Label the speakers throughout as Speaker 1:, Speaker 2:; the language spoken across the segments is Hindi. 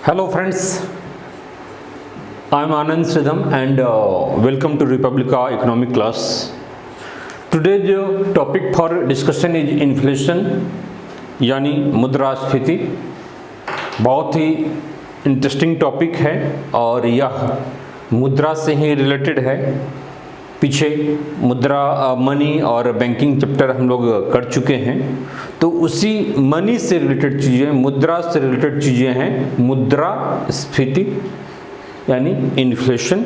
Speaker 1: Hello friends, I am Anand Sridham and welcome to Republica economic class. Today's topic for discussion is inflation यानी मुद्रास्फीति। बहुत ही इंटरेस्टिंग टॉपिक है और यह मुद्रा से ही रिलेटेड है। पीछे मुद्रा मनी और बैंकिंग चैप्टर हम लोग कर चुके हैं, तो उसी मनी से रिलेटेड चीज़ें, मुद्रा से रिलेटेड चीज़ें हैं मुद्रास्फीति यानी इन्फ्लेशन।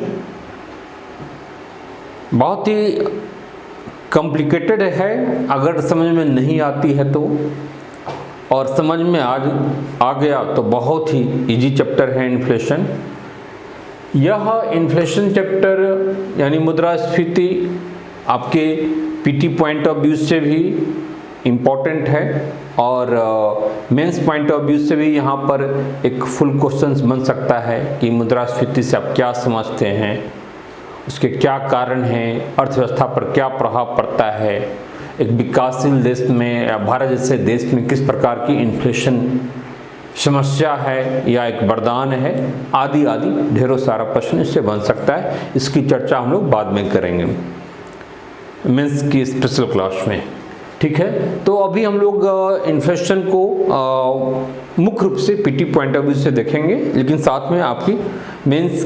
Speaker 1: बहुत ही कॉम्प्लिकेटेड है, अगर समझ में नहीं आती है तो, और समझ में आ गया तो बहुत ही इजी चैप्टर है इन्फ्लेशन। यह इन्फ्लेशन चैप्टर यानी मुद्रास्फीति आपके पीटी पॉइंट ऑफ व्यू से भी इम्पॉर्टेंट है और मेंस पॉइंट ऑफ व्यू से भी यहाँ पर एक फुल क्वेश्चंस बन सकता है कि मुद्रास्फीति से आप क्या समझते हैं, उसके क्या कारण हैं, अर्थव्यवस्था पर क्या प्रभाव पड़ता है, एक विकासशील देश में या भारत जैसे देश में किस प्रकार की इन्फ्लेशन समस्या है या एक वरदान है, आदि आदि ढेरों सारा प्रश्न इससे बन सकता है। इसकी चर्चा हम लोग बाद में करेंगे मेंस की स्पेशल क्लास में, ठीक है। तो अभी हम लोग इन्फ्लेशन को मुख्य रूप से पीटी पॉइंट ऑफ व्यू से देखेंगे, लेकिन साथ में आपकी मेंस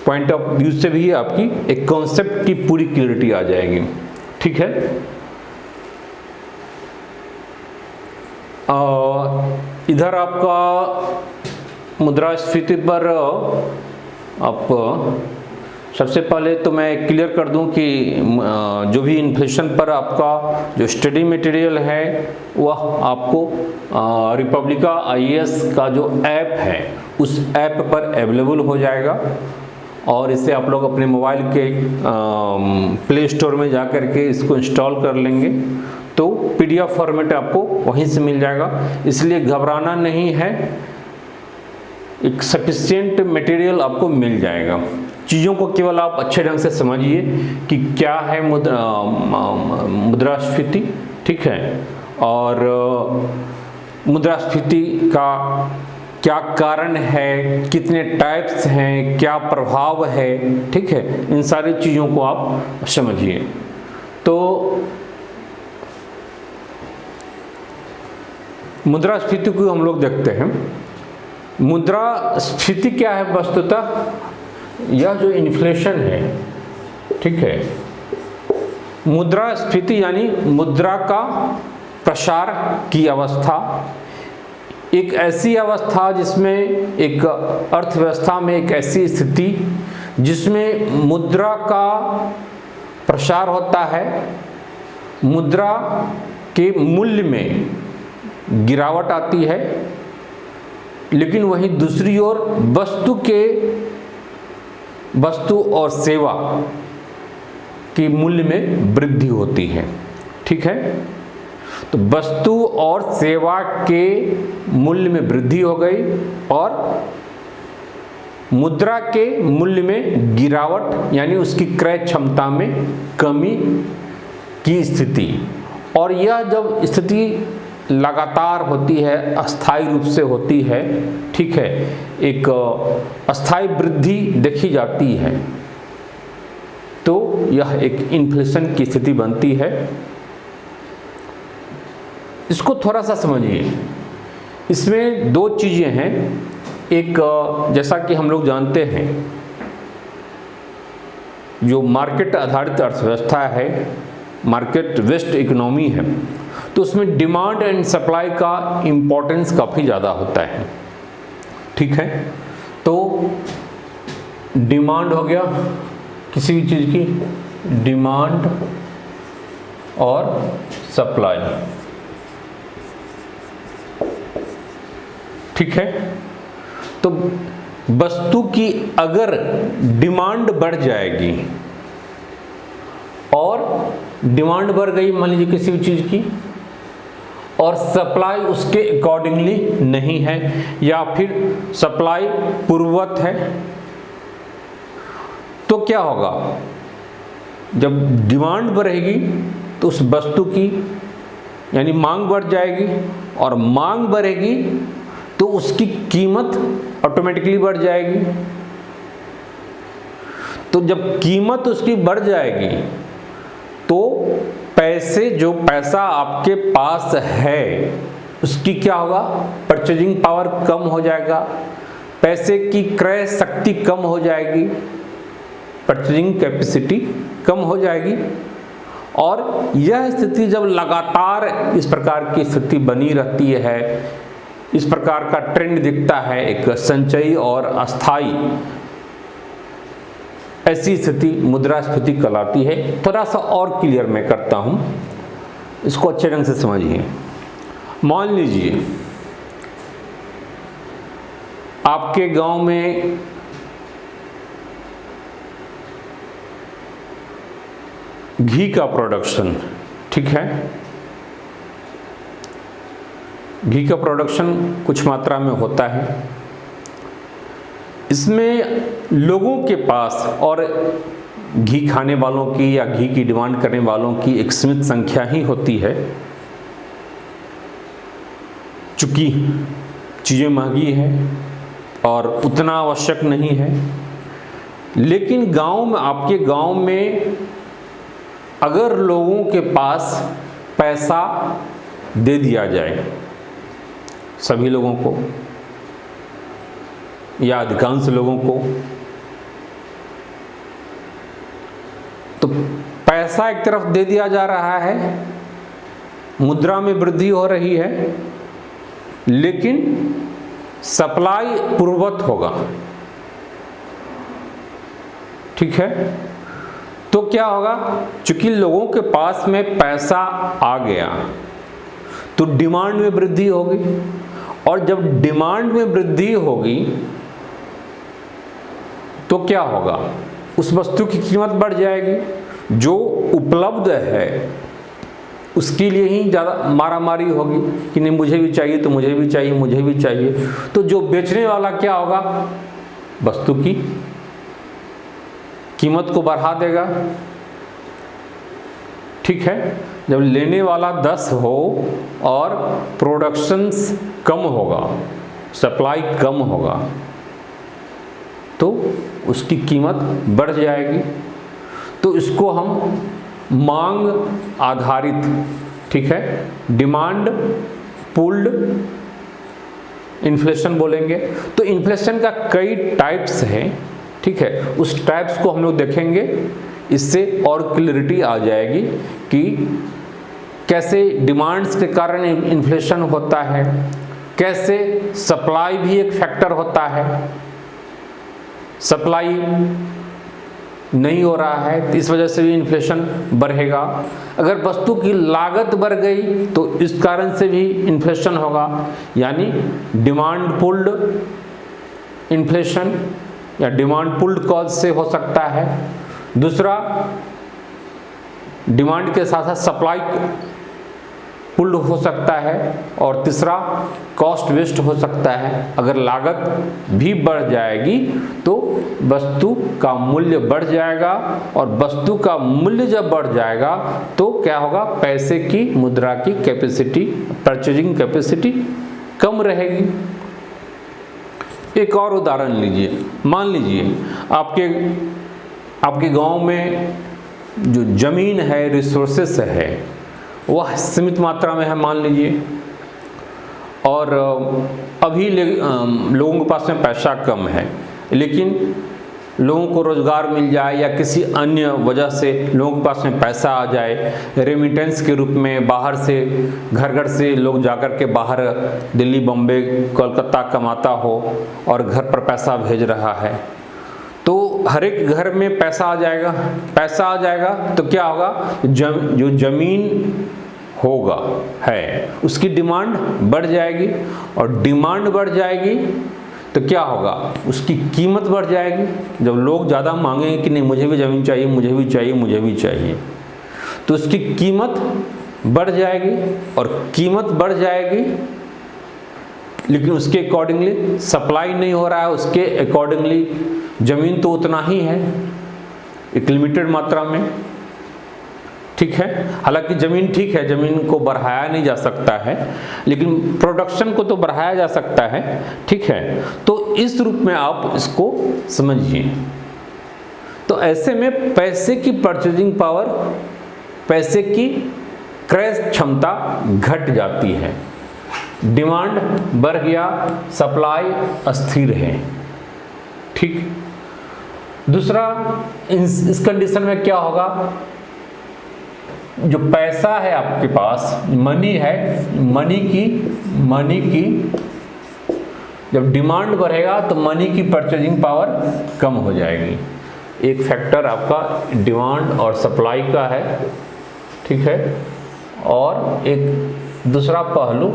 Speaker 1: पॉइंट ऑफ व्यू से भी आपकी एक कॉन्सेप्ट की पूरी क्लियरिटी आ जाएगी, ठीक है। इधर आपका मुद्रास्फीति पर आप सबसे पहले तो मैं क्लियर कर दूं कि जो भी इन्फ्लेशन पर आपका जो स्टडी मटेरियल है वह आपको रिपब्लिका आईएएस का जो ऐप है उस ऐप पर अवेलेबल हो जाएगा, और इसे आप लोग अपने मोबाइल के प्ले स्टोर में जा कर के इसको इंस्टॉल कर लेंगे तो पीडीएफ फॉर्मेट आपको वहीं से मिल जाएगा। इसलिए घबराना नहीं है, एक सफिशिएंट मटेरियल आपको मिल जाएगा। चीज़ों को केवल आप अच्छे ढंग से समझिए कि क्या है मुद्रास्फीति, ठीक है, और मुद्रास्फीति का क्या कारण है, कितने टाइप्स हैं, क्या प्रभाव है, ठीक है, इन सारी चीज़ों को आप समझिए। तो मुद्रास्फीति को हम लोग देखते हैं। मुद्रास्फीति क्या है वस्तुतः? यह जो इन्फ्लेशन है, ठीक है, मुद्रास्फीति यानी मुद्रा का प्रसार की अवस्था, एक ऐसी अवस्था जिसमें एक अर्थव्यवस्था में एक ऐसी स्थिति जिसमें मुद्रा का प्रसार होता है, मुद्रा के मूल्य में गिरावट आती है, लेकिन वहीं दूसरी ओर वस्तु और सेवा के मूल्य में वृद्धि होती है, ठीक है। तो वस्तु और सेवा के मूल्य में वृद्धि हो गई और मुद्रा के मूल्य में गिरावट यानी उसकी क्रय क्षमता में कमी की स्थिति। और यह जब स्थिति लगातार होती है, अस्थायी रूप से होती है, ठीक है, एक अस्थायी वृद्धि देखी जाती है, तो यह एक इन्फ्लेशन की स्थिति बनती है। इसको थोड़ा सा समझिए। इसमें दो चीज़ें हैं। एक, जैसा कि हम लोग जानते हैं, जो मार्केट आधारित अर्थव्यवस्था है, मार्केट बेस्ड इकोनॉमी है, तो उसमें डिमांड एंड सप्लाई का इम्पोर्टेंस काफ़ी ज़्यादा होता है, ठीक है। तो डिमांड हो गया किसी भी चीज़ की, डिमांड और सप्लाई, ठीक है। तो वस्तु की अगर डिमांड बढ़ जाएगी और डिमांड बढ़ गई मान लीजिए किसी भी चीज़ की, और सप्लाई उसके अकॉर्डिंगली नहीं है या फिर सप्लाई पूर्ववत है, तो क्या होगा? जब डिमांड बढ़ेगी तो उस वस्तु की यानी मांग बढ़ जाएगी, और मांग बढ़ेगी तो उसकी कीमत ऑटोमेटिकली बढ़ जाएगी। तो जब कीमत उसकी बढ़ जाएगी तो जो पैसा आपके पास है उसकी क्या होगा, परचेजिंग पावर कम हो जाएगा, पैसे की क्रय शक्ति कम हो जाएगी, परचेजिंग कैपेसिटी कम हो जाएगी। और यह स्थिति जब लगातार इस प्रकार की स्थिति बनी रहती है, इस प्रकार का ट्रेंड दिखता है, एक संचयी और अस्थाई ऐसी स्थिति मुद्रास्फीति कहलाती है। थोड़ा सा और क्लियर मैं करता हूं, इसको अच्छे ढंग से समझिए। मान लीजिए आपके गांव में घी का प्रोडक्शन, ठीक है, घी का प्रोडक्शन कुछ मात्रा में होता है, इसमें लोगों के पास और घी खाने वालों की या घी की डिमांड करने वालों की एक सीमित संख्या ही होती है, चूंकि चीज़ें महंगी है और उतना आवश्यक नहीं है। लेकिन गांव में, आपके गांव में अगर लोगों के पास पैसा दे दिया जाए, सभी लोगों को या अधिकांश लोगों को, तो पैसा एक तरफ दे दिया जा रहा है, मुद्रा में वृद्धि हो रही है, लेकिन सप्लाई पूर्ववत होगा, ठीक है। तो क्या होगा, चूंकि लोगों के पास में पैसा आ गया तो डिमांड में वृद्धि होगी, और जब डिमांड में वृद्धि होगी तो क्या होगा, उस वस्तु की कीमत बढ़ जाएगी, जो उपलब्ध है उसके लिए ही ज़्यादा मारामारी होगी कि नहीं मुझे भी चाहिए तो मुझे भी चाहिए, मुझे भी चाहिए। तो जो बेचने वाला क्या होगा, वस्तु की कीमत को बढ़ा देगा, ठीक है। जब लेने वाला 10 हो और प्रोडक्शंस कम होगा, सप्लाई कम होगा, तो उसकी कीमत बढ़ जाएगी। तो इसको हम मांग आधारित, ठीक है, डिमांड पुल्ड इन्फ्लेशन बोलेंगे। तो इन्फ्लेशन का कई टाइप्स हैं, ठीक है, उस टाइप्स को हम लोग देखेंगे, इससे और क्लियरिटी आ जाएगी कि कैसे डिमांड्स के कारण इन्फ्लेशन होता है, कैसे सप्लाई भी एक फैक्टर होता है, सप्लाई नहीं हो रहा है तो इस वजह से भी इन्फ्लेशन बढ़ेगा। अगर वस्तु की लागत बढ़ गई तो इस कारण से भी इन्फ्लेशन होगा, यानी डिमांड पुल्ड इन्फ्लेशन या डिमांड पुल्ड कॉज से हो सकता है। दूसरा, डिमांड के साथ साथ सप्लाई पुल्ड हो सकता है, और तीसरा कॉस्ट वेस्ट हो सकता है। अगर लागत भी बढ़ जाएगी तो वस्तु का मूल्य बढ़ जाएगा, और वस्तु का मूल्य जब बढ़ जाएगा तो क्या होगा, पैसे की, मुद्रा की कैपेसिटी, परचेजिंग कैपेसिटी कम रहेगी। एक और उदाहरण लीजिए, मान लीजिए आपके गांव में जो जमीन है, रिसोर्सेस है, वह सीमित मात्रा में है मान लीजिए, और अभी लोगों के पास में पैसा कम है, लेकिन लोगों को रोज़गार मिल जाए या किसी अन्य वजह से लोगों के पास में पैसा आ जाए, रेमिटेंस के रूप में बाहर से, घर घर से लोग जाकर के बाहर दिल्ली, बम्बे, कोलकाता कमाता हो और घर पर पैसा भेज रहा है, तो हर एक घर में पैसा आ जाएगा। पैसा आ जाएगा तो क्या होगा, जो ज़मीन होगा है उसकी डिमांड बढ़ जाएगी, और डिमांड बढ़ जाएगी तो क्या होगा, उसकी कीमत बढ़ जाएगी। जब लोग ज़्यादा मांगेंगे कि नहीं मुझे भी ज़मीन चाहिए, मुझे भी चाहिए, मुझे भी चाहिए, तो उसकी कीमत बढ़ जाएगी, और कीमत बढ़ जाएगी लेकिन उसके अकॉर्डिंगली सप्लाई नहीं हो रहा है, उसके अकॉर्डिंगली ज़मीन तो उतना ही है, एक लिमिटेड मात्रा में, ठीक है। हालांकि ज़मीन ठीक है, ज़मीन को बढ़ाया नहीं जा सकता है, लेकिन प्रोडक्शन को तो बढ़ाया जा सकता है, ठीक है। तो इस रूप में आप इसको समझिए। तो ऐसे में पैसे की परचेजिंग पावर, पैसे की क्रय क्षमता घट जाती है, डिमांड बढ़ गया, सप्लाई अस्थिर है, ठीक। दूसरा, इस कंडीशन में क्या होगा, जो पैसा है आपके पास, मनी है, मनी की जब डिमांड बढ़ेगा तो मनी की परचेजिंग पावर कम हो जाएगी। एक फैक्टर आपका डिमांड और सप्लाई का है, ठीक है, और एक दूसरा पहलू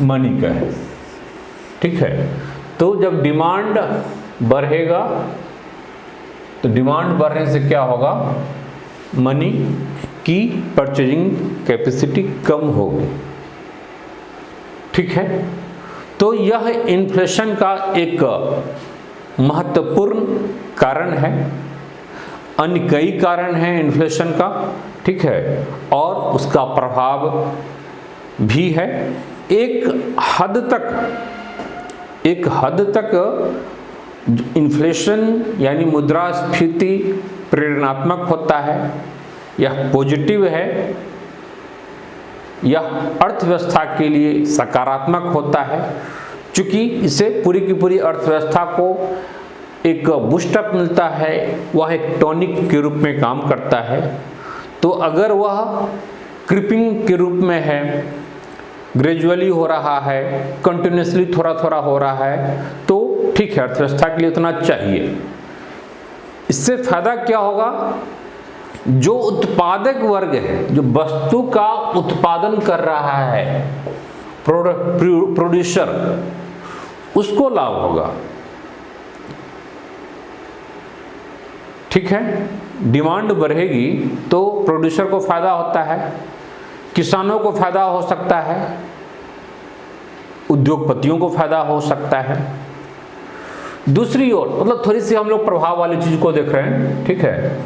Speaker 1: मनी का है, ठीक है। तो जब डिमांड बढ़ेगा तो डिमांड बढ़ने से क्या होगा, मनी की परचेजिंग कैपेसिटी कम होगी, ठीक है। तो यह इन्फ्लेशन का एक महत्वपूर्ण कारण है। अन्य कई कारण हैं इन्फ्लेशन का, ठीक है, और उसका प्रभाव भी है। एक हद तक इन्फ्लेशन यानी मुद्रास्फीति प्रेरणात्मक होता है, यह पॉजिटिव है, यह अर्थव्यवस्था के लिए सकारात्मक होता है, क्योंकि इससे पूरी की पूरी अर्थव्यवस्था को एक बूस्टअप मिलता है, वह एक टॉनिक के रूप में काम करता है। तो अगर वह क्रीपिंग के रूप में है, ग्रेजुअली हो रहा है, कंटिन्यूसली थोड़ा थोड़ा हो रहा है, तो ठीक है, अर्थव्यवस्था के लिए उतना चाहिए। इससे फायदा क्या होगा, जो उत्पादक वर्ग है, जो वस्तु का उत्पादन कर रहा है, प्रोड्यूसर, उसको लाभ होगा, ठीक है। डिमांड बढ़ेगी तो प्रोड्यूसर को फायदा होता है, किसानों को फायदा हो सकता है, उद्योगपतियों को फायदा हो सकता है। दूसरी ओर मतलब थोड़ी सी हम लोग प्रभाव वाली चीज को देख रहे हैं, ठीक है।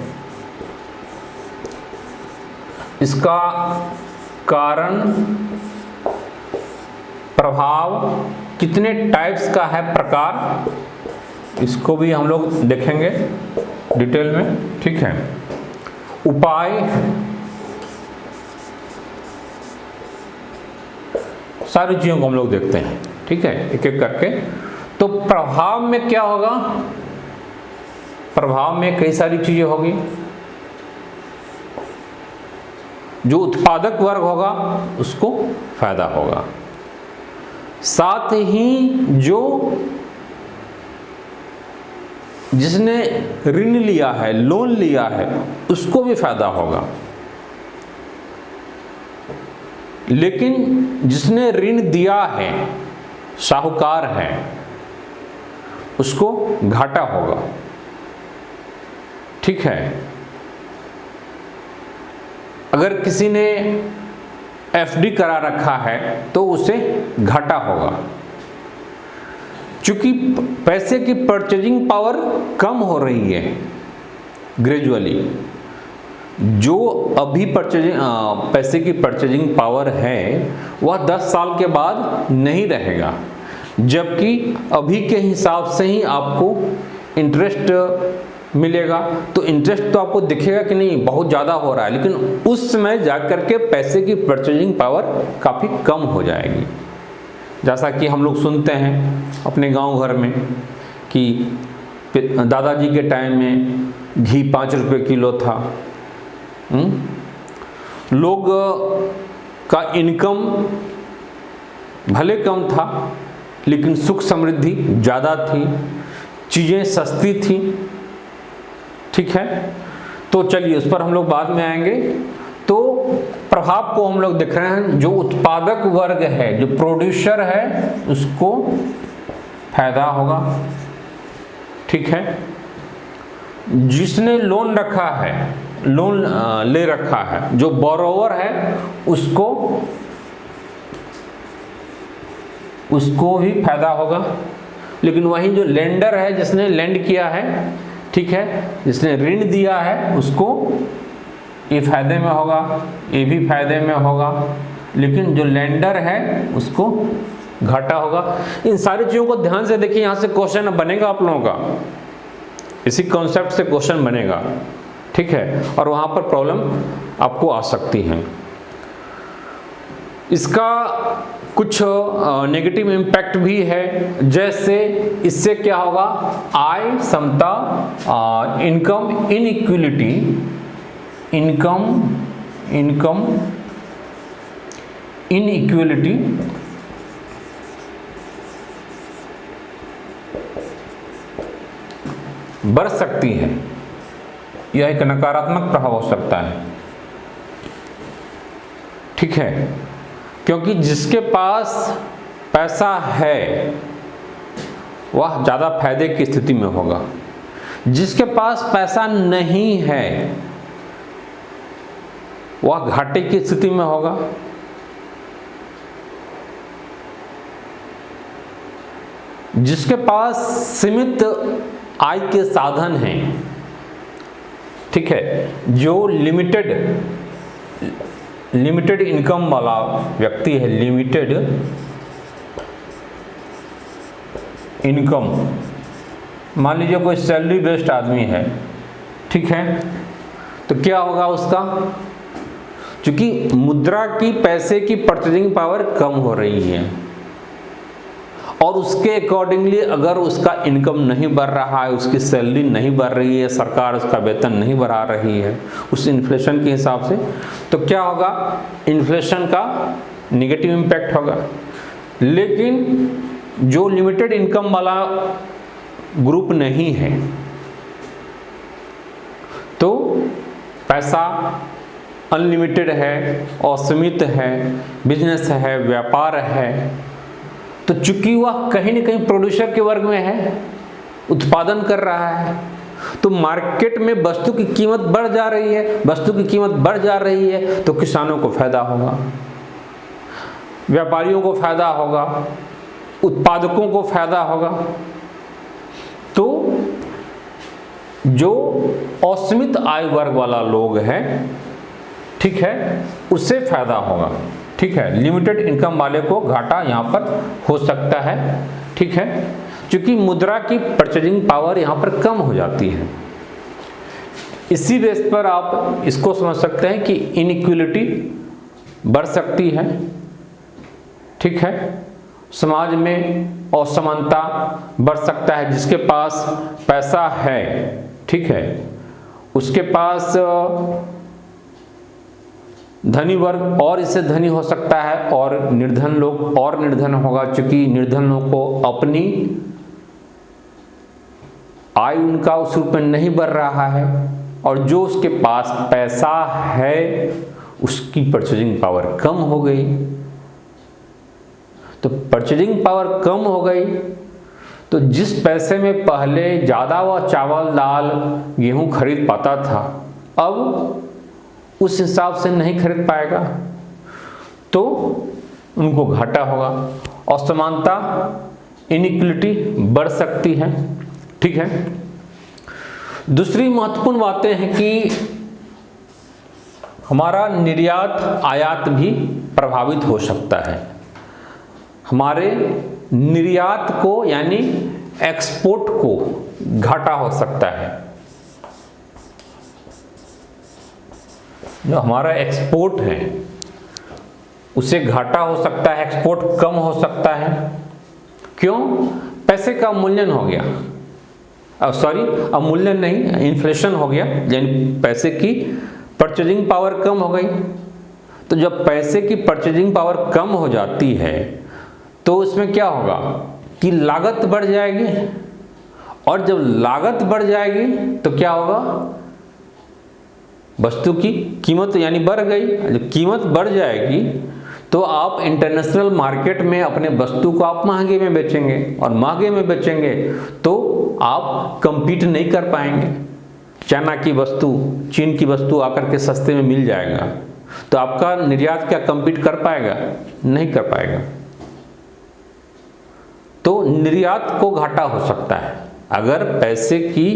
Speaker 1: इसका कारण, प्रभाव कितने टाइप्स का है, प्रकार, इसको भी हम लोग देखेंगे डिटेल में, ठीक है। उपाय, सारी चीजों को हम लोग देखते हैं, ठीक है, एक एक करके। तो प्रभाव में क्या होगा, प्रभाव में कई सारी चीजें होगी। जो उत्पादक वर्ग होगा उसको फायदा होगा, साथ ही जो जिसने ऋण लिया है, लोन लिया है, उसको भी फायदा होगा। लेकिन जिसने ऋण दिया है, साहूकार है, उसको घाटा होगा, ठीक है। अगर किसी ने एफडी करा रखा है तो उसे घाटा होगा, क्योंकि पैसे की परचेजिंग पावर कम हो रही है ग्रेजुअली। जो अभी पैसे की परचेजिंग पावर है वह 10 साल के बाद नहीं रहेगा, जबकि अभी के हिसाब से ही आपको इंटरेस्ट मिलेगा। तो इंटरेस्ट तो आपको दिखेगा कि नहीं बहुत ज़्यादा हो रहा है, लेकिन उस समय जाकर के पैसे की परचेजिंग पावर काफ़ी कम हो जाएगी। जैसा कि हम लोग सुनते हैं अपने गांव घर में कि दादाजी के टाइम में घी 5 रुपये किलो था। लोग का इनकम भले कम था, लेकिन सुख समृद्धि ज़्यादा थी, चीज़ें सस्ती थी, ठीक है। तो चलिए उस पर हम लोग बाद में आएंगे। तो प्रभाव को हम लोग देख रहे हैं, जो उत्पादक वर्ग है, जो प्रोड्यूसर है, उसको फायदा होगा, ठीक है। जिसने लोन रखा है, लोन ले रखा है, जो बोरोवर है, उसको भी फायदा होगा। लेकिन वही जो लेंडर है, जिसने लेंड किया है, ठीक है, जिसने ऋण दिया है, उसको ये फायदे में होगा, ये भी फायदे में होगा, लेकिन जो लेंडर है उसको घाटा होगा। इन सारी चीज़ों को ध्यान से देखिए, यहाँ से क्वेश्चन बनेगा आप लोगों का, इसी कॉन्सेप्ट से क्वेश्चन बनेगा, ठीक है, और वहाँ पर प्रॉब्लम आपको आ सकती है। इसका कुछ नेगेटिव इम्पैक्ट भी है, जैसे इससे क्या होगा, आय समता, इनकम इनइक्वलिटी, इनकम इनइक्वलिटी बढ़ सकती है। यह एक नकारात्मक प्रभाव हो सकता है, ठीक है, क्योंकि जिसके पास पैसा है वह ज़्यादा फायदे की स्थिति में होगा, जिसके पास पैसा नहीं है वह घाटे की स्थिति में होगा। जिसके पास सीमित आय के साधन हैं, ठीक है, जो लिमिटेड इनकम वाला व्यक्ति है, लिमिटेड इनकम, मान लीजिए कोई सैलरी बेस्ड आदमी है, ठीक है, तो क्या होगा उसका, क्योंकि मुद्रा की, पैसे की परचेजिंग पावर कम हो रही है और उसके अकॉर्डिंगली अगर उसका इनकम नहीं बढ़ रहा है, उसकी सैलरी नहीं बढ़ रही है, सरकार उसका वेतन नहीं बढ़ा रही है उस इन्फ्लेशन के हिसाब से, तो क्या होगा, इन्फ्लेशन का निगेटिव इम्पैक्ट होगा। लेकिन जो लिमिटेड इनकम वाला ग्रुप नहीं है, तो पैसा अनलिमिटेड है, असीमित है, बिजनेस है, व्यापार है, तो चूंकि वह कहीं न कहीं प्रोड्यूसर के वर्ग में है, उत्पादन कर रहा है, तो मार्केट में वस्तु की कीमत बढ़ जा रही है, वस्तु की कीमत बढ़ जा रही है तो किसानों को फायदा होगा, व्यापारियों को फायदा होगा, उत्पादकों को फायदा होगा। तो जो असीमित आय वर्ग वाला लोग है, ठीक है, उससे फायदा होगा, ठीक है, लिमिटेड इनकम वाले को घाटा यहाँ पर हो सकता है, ठीक है, क्योंकि मुद्रा की परचेजिंग पावर यहाँ पर कम हो जाती है। इसी बेस पर आप इसको समझ सकते हैं कि इनइक्वलिटी बढ़ सकती है, ठीक है, समाज में असमानता बढ़ सकता है। जिसके पास पैसा है, ठीक है, उसके पास धनी वर्ग और इससे धनी हो सकता है और निर्धन लोग और निर्धन होगा, क्योंकि निर्धन लोगों को अपनी आय उनका उस रूप में नहीं बढ़ रहा है, और जो उसके पास पैसा है उसकी परचेजिंग पावर कम हो गई। तो परचेजिंग पावर कम हो गई तो जिस पैसे में पहले ज़्यादा वह चावल, दाल, गेहूं खरीद पाता था, अब उस हिसाब से नहीं खरीद पाएगा, तो उनको घाटा होगा। असमानता, इनइक्वलिटी बढ़ सकती है, ठीक है। दूसरी महत्वपूर्ण बातें हैं कि हमारा निर्यात आयात भी प्रभावित हो सकता है। हमारे निर्यात को यानी एक्सपोर्ट को घाटा हो सकता है। जो हमारा एक्सपोर्ट है उसे घाटा हो सकता है, एक्सपोर्ट कम हो सकता है। क्यों? पैसे का अवमूल्यन हो गया, अवमूल्यन नहीं, इन्फ्लेशन हो गया, यानी पैसे की परचेजिंग पावर कम हो गई। तो जब पैसे की परचेजिंग पावर कम हो जाती है तो उसमें क्या होगा कि लागत बढ़ जाएगी, और जब लागत बढ़ जाएगी तो क्या होगा, वस्तु की कीमत यानी बढ़ गई। जब कीमत बढ़ जाएगी तो आप इंटरनेशनल मार्केट में अपने वस्तु को आप महंगे में बेचेंगे, और महंगे में बेचेंगे तो आप कंपीट नहीं कर पाएंगे। चाइना की वस्तु, चीन की वस्तु आकर के सस्ते में मिल जाएगा, तो आपका निर्यात क्या कंपीट कर पाएगा? नहीं कर पाएगा। तो निर्यात को घाटा हो सकता है अगर पैसे की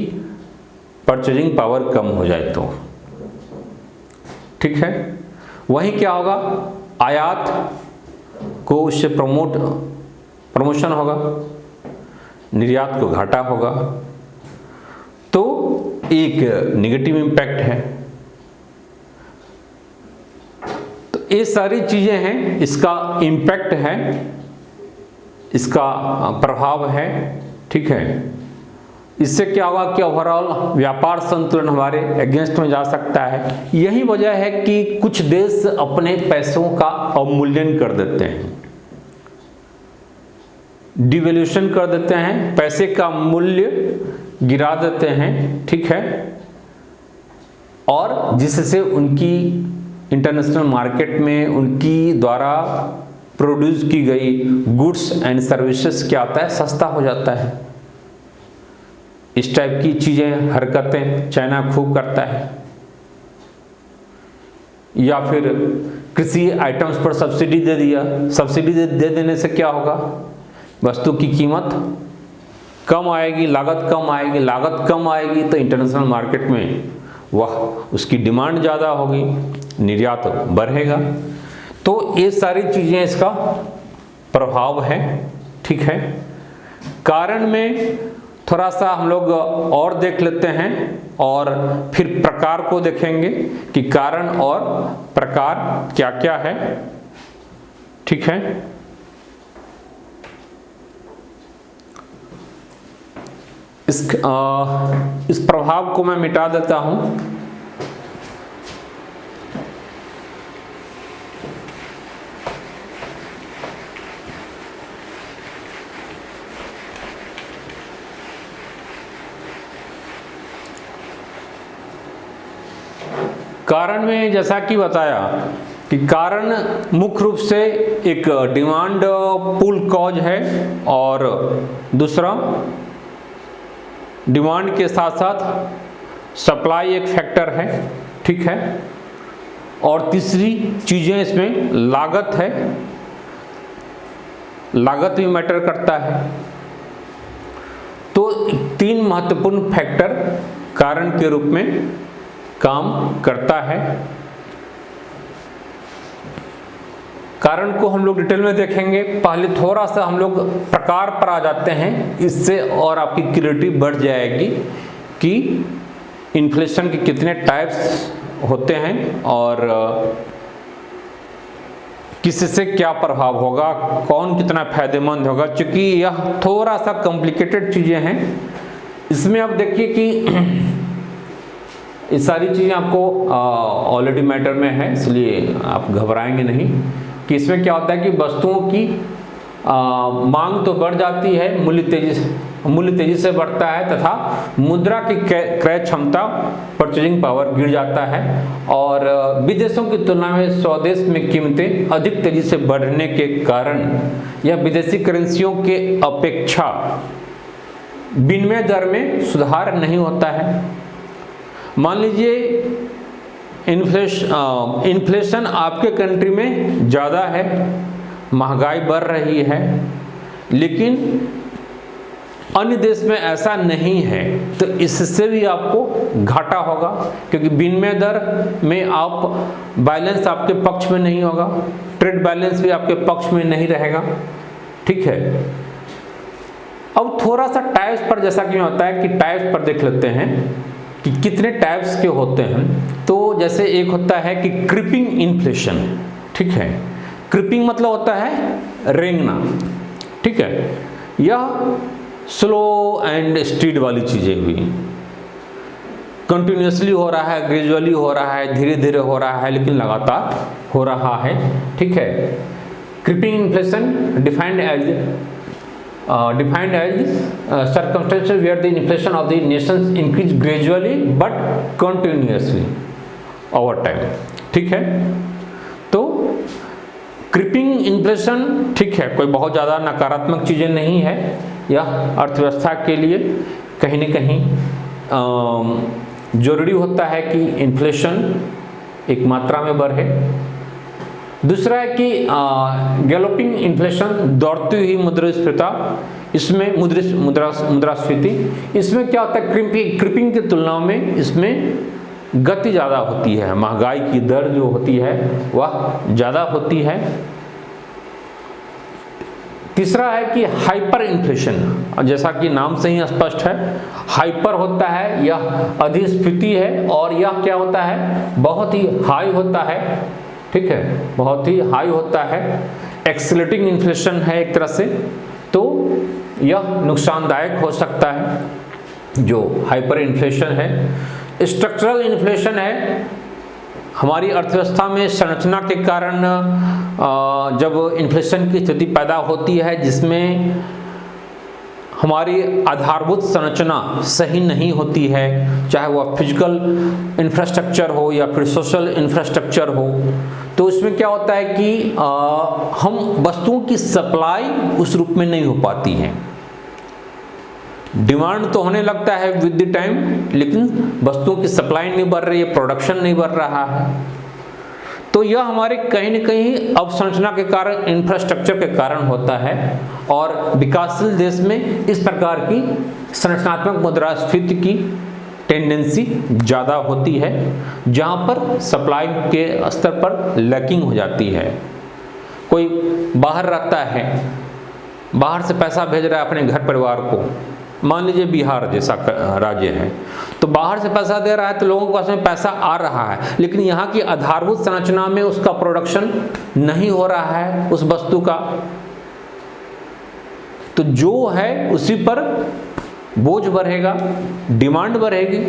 Speaker 1: परचेजिंग पावर कम हो जाए तो, ठीक है। वहीं क्या होगा, आयात को उससे प्रमोशन होगा, निर्यात को घाटा होगा, तो एक नेगेटिव इम्पैक्ट है। तो ये सारी चीजें हैं, इसका इम्पैक्ट है, इसका प्रभाव है, ठीक है। इससे क्या होगा कि ओवरऑल व्यापार संतुलन हमारे अगेंस्ट में जा सकता है। यही वजह है कि कुछ देश अपने पैसों का अवमूल्यन कर देते हैं, डिवैल्यूएशन कर देते हैं, पैसे का मूल्य गिरा देते हैं, ठीक है। और जिससे उनकी इंटरनेशनल मार्केट में उनकी द्वारा प्रोड्यूस की गई गुड्स एंड सर्विसेज क्या होता है, सस्ता हो जाता है। इस टाइप की चीजें, हरकतें चाइना खूब करता है। या फिर कृषि आइटम्स पर सब्सिडी दे दिया, सब्सिडी दे देने से क्या होगा, वस्तु की कीमत कम आएगी, लागत कम आएगी, लागत कम आएगी तो इंटरनेशनल मार्केट में वह उसकी डिमांड ज़्यादा होगी, निर्यात बढ़ेगा। तो ये सारी चीज़ें इसका प्रभाव है, ठीक है। कारण में थोड़ा सा हम लोग और देख लेते हैं और फिर प्रकार को देखेंगे कि कारण और प्रकार क्या क्या है, ठीक है। इस प्रभाव को मैं मिटा देता हूं। कारण में जैसा कि बताया कि कारण मुख्य रूप से एक डिमांड पुल कॉज है, और दूसरा डिमांड के साथ साथ सप्लाई एक फैक्टर है, ठीक है। और तीसरी चीजें इसमें लागत है, लागत भी मैटर करता है। तो तीन महत्वपूर्ण फैक्टर कारण के रूप में काम करता है। कारण को हम लोग डिटेल में देखेंगे। पहले थोड़ा सा हम लोग प्रकार पर आ जाते हैं, इससे और आपकी क्लैरिटी बढ़ जाएगी कि इन्फ्लेशन के कितने टाइप्स होते हैं और किससे क्या प्रभाव होगा, कौन कितना फायदेमंद होगा। क्योंकि यह थोड़ा सा कॉम्प्लिकेटेड चीजें हैं। इसमें आप देखिए कि ये सारी चीज़ें आपको ऑलरेडी मैटर में है, इसलिए आप घबराएंगे नहीं कि इसमें क्या होता है कि वस्तुओं की मांग तो बढ़ जाती है, मूल्य तेजी से बढ़ता है तथा मुद्रा की क्रय क्षमता, परचेजिंग पावर गिर जाता है, और विदेशों की तुलना में स्वदेश में कीमतें अधिक तेजी से बढ़ने के कारण यह विदेशी करेंसियों के अपेक्षा विनिमय दर में सुधार नहीं होता है। मान लीजिए इन्फ्लेशन आपके कंट्री में ज़्यादा है, महंगाई बढ़ रही है, लेकिन अन्य देश में ऐसा नहीं है, तो इससे भी आपको घाटा होगा, क्योंकि विनिमय दर में आप बैलेंस आपके पक्ष में नहीं होगा, ट्रेड बैलेंस भी आपके पक्ष में नहीं रहेगा, ठीक है। अब थोड़ा सा टाइप्स पर, जैसा कि होता है कि टाइप्स पर देख लेते हैं कि कितने टाइप्स के होते हैं। तो जैसे एक होता है कि क्रीपिंग इन्फ्लेशन, ठीक है। क्रीपिंग मतलब होता है रेंगना, ठीक है। यह स्लो एंड स्पीड वाली चीजें हुई, कंटिन्यूसली हो रहा है, ग्रेजुअली हो रहा है, धीरे धीरे हो रहा है, लेकिन लगातार हो रहा है, ठीक है। Creeping inflation defined as circumstances where the inflation of the nations increase gradually but continuously over time, ठीक है। तो क्रीपिंग इन्फ्लेशन, ठीक है, कोई बहुत ज़्यादा नकारात्मक चीज़ें नहीं है। यह अर्थव्यवस्था के लिए कहीं न कहीं जरूरी होता है कि इन्फ्लेशन एक मात्रा में बढ़े। दूसरा है कि गैलोपिंग इन्फ्लेशन, दौड़ती हुई मुद्रास्फीति, इसमें मुद्रास्फीति, इसमें क्या होता है, क्रीपिंग की तुलना में इसमें गति ज़्यादा होती है, महंगाई की दर जो होती है वह ज़्यादा होती है। तीसरा है कि हाइपर इन्फ्लेशन, जैसा कि नाम से ही स्पष्ट है, हाइपर होता है, यह अधिस्फीति है, और यह क्या होता है, बहुत ही हाई होता है, ठीक है, बहुत ही हाई होता है, एक्सेलरेटिंग इन्फ्लेशन है एक तरह से, तो यह नुकसानदायक हो सकता है जो हाइपर इन्फ्लेशन है। स्ट्रक्चरल इन्फ्लेशन है, हमारी अर्थव्यवस्था में संरचना के कारण जब इन्फ्लेशन की स्थिति पैदा होती है जिसमें हमारी आधारभूत संरचना सही नहीं होती है, चाहे वह फिजिकल इंफ्रास्ट्रक्चर हो या फिर सोशल इंफ्रास्ट्रक्चर हो, तो उसमें क्या होता है कि हम वस्तुओं की सप्लाई उस रूप में नहीं हो पाती है। डिमांड तो होने लगता है विद द टाइम, लेकिन वस्तुओं की सप्लाई नहीं बढ़ रही है, प्रोडक्शन नहीं बढ़ रहा है। तो यह हमारे कहीं न कहीं अवसंरचना के कारण, इंफ्रास्ट्रक्चर के कारण होता है, और विकासशील देश में इस प्रकार की संरचनात्मक मुद्रास्फीति की टेंडेंसी ज़्यादा होती है, जहाँ पर सप्लाई के स्तर पर लैकिंग हो जाती है। कोई बाहर रहता है, बाहर से पैसा भेज रहा है अपने घर परिवार को, मान लीजिए बिहार जैसा राज्य है, तो बाहर से पैसा दे रहा है तो लोगों के पास में पैसा आ रहा है, लेकिन यहाँ की आधारभूत संरचना में उसका प्रोडक्शन नहीं हो रहा है उस वस्तु का, तो जो है उसी पर बोझ बढ़ेगा, डिमांड बढ़ेगी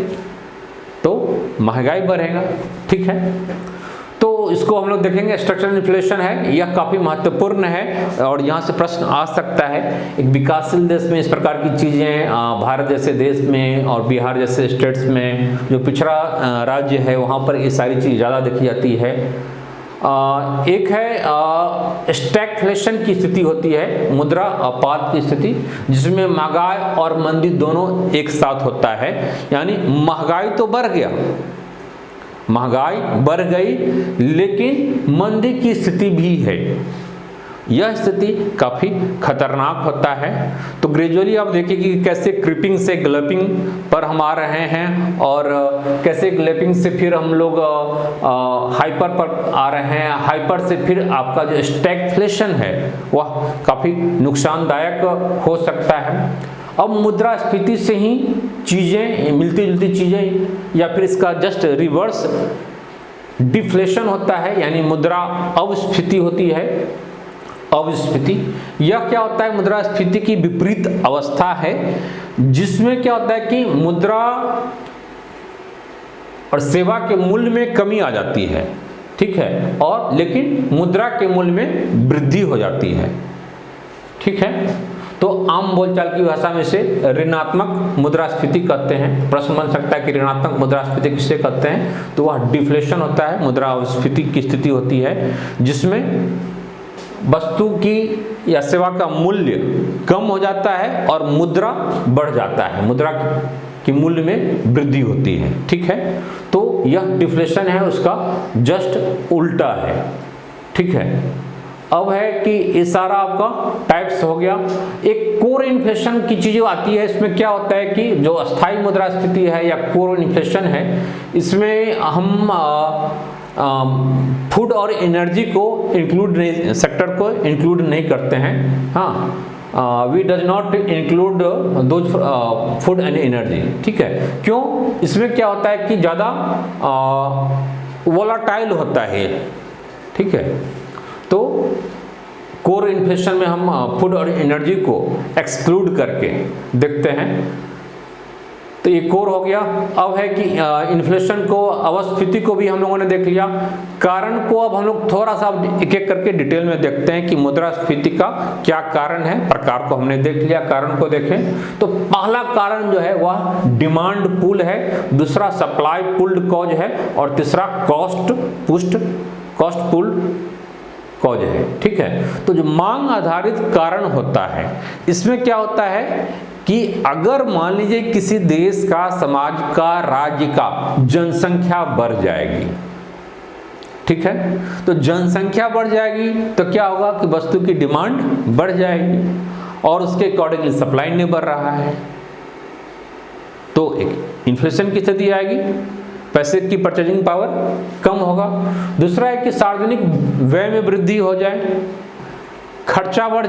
Speaker 1: तो महंगाई बढ़ेगा, ठीक है। तो इसको हम लोग देखेंगे, स्ट्रक्चरल इन्फ्लेशन है, यह काफ़ी महत्वपूर्ण है और यहाँ से प्रश्न आ सकता है। एक विकासशील देश में इस प्रकार की चीज़ें, भारत जैसे देश में और बिहार जैसे स्टेट्स में जो पिछड़ा राज्य है वहाँ पर ये सारी चीज़ ज़्यादा देखी जाती है। एक है स्टैगफ्लेशन की स्थिति होती है, मुद्रा आपात की स्थिति, जिसमें महंगाई और मंदी दोनों एक साथ होता है, यानी महंगाई तो बढ़ गया, महंगाई बढ़ गई, लेकिन मंदी की स्थिति भी है। यह स्थिति काफ़ी खतरनाक होता है। तो ग्रेजुअली आप देखिए कि कैसे क्रीपिंग से ग्लैपिंग पर हम आ रहे हैं, और कैसे ग्लैपिंग से फिर हम लोग हाइपर पर आ रहे हैं, हाइपर से फिर आपका जो स्टैगफ्लेशन है वह काफ़ी नुकसानदायक हो सकता है। अब मुद्रास्फीति से ही चीज़ें, मिलती जुलती चीज़ें, या फिर इसका जस्ट रिवर्स डिफ्लेशन होता है, यानी मुद्रा अवस्फीति होती है। अवस्फीति यह क्या होता है, मुद्रास्फीति की विपरीत अवस्था है, जिसमें क्या होता है कि मुद्रा और सेवा के मूल्य में कमी आ जाती है, ठीक है, और लेकिन मुद्रा के मूल्य में वृद्धि हो जाती है, ठीक है। तो आम बोलचाल की भाषा में से ऋणात्मक मुद्रास्फीति कहते हैं। प्रश्न बन सकता है कि ऋणात्मक मुद्रास्फीति किसे कहते हैं, तो वह डिफ्लेशन होता है, मुद्रास्फीति की स्थिति होती है जिसमें वस्तु की या सेवा का मूल्य कम हो जाता है और मुद्रा बढ़ जाता है, मुद्रा की मूल्य में वृद्धि होती है, ठीक है। तो यह डिफ्लेशन है, उसका जस्ट उल्टा है, ठीक है। अब है कि ये सारा आपका टाइप्स हो गया। एक कोर इन्फ्लेशन की चीज़ आती है, इसमें क्या होता है कि जो अस्थायी मुद्रास्फीति है या कोर इन्फ्लेशन है, इसमें हम फूड और एनर्जी को इंक्लूड नहीं, सेक्टर को इंक्लूड नहीं करते हैं। हाँ, we does not include those food and energy, ठीक है। क्यों? इसमें क्या होता है कि ज़्यादा वोलाटाइल होता है, ठीक है। तो कोर इन्फ्लेशन में हम फूड और एनर्जी को एक्सक्लूड करके देखते हैं, तो ये कोर हो गया। अब है कि इन्फ्लेशन को, अवस्थिति को भी हम लोगों ने देख लिया। कारण को अब हम लोग थोड़ा सा एक एक करके डिटेल में देखते हैं कि मुद्रास्फीति का क्या कारण है। प्रकार को हमने देख लिया, कारण को देखें तो पहला कारण जो है वह डिमांड पुल है, दूसरा सप्लाई पुल्ड कॉज है, और तीसरा कॉस्ट पुल्ड कॉज है, ठीक है। तो जो मांग आधारित कारण होता है, इसमें क्या होता है कि अगर मान लीजिए किसी देश का, समाज का, राज्य का जनसंख्या बढ़ जाएगी, ठीक है, तो जनसंख्या बढ़ जाएगी तो क्या होगा कि वस्तु की डिमांड बढ़ जाएगी और उसके अकॉर्डिंगली सप्लाई नहीं बढ़ रहा है, तो एक इन्फ्लेशन की स्थिति आएगी। पैसे की परचेजिंग पावर कम होगा। दूसरा है कि सार्वजनिक व्यय में वृद्धि हो जाए, खर्चा बढ़